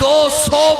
200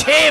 6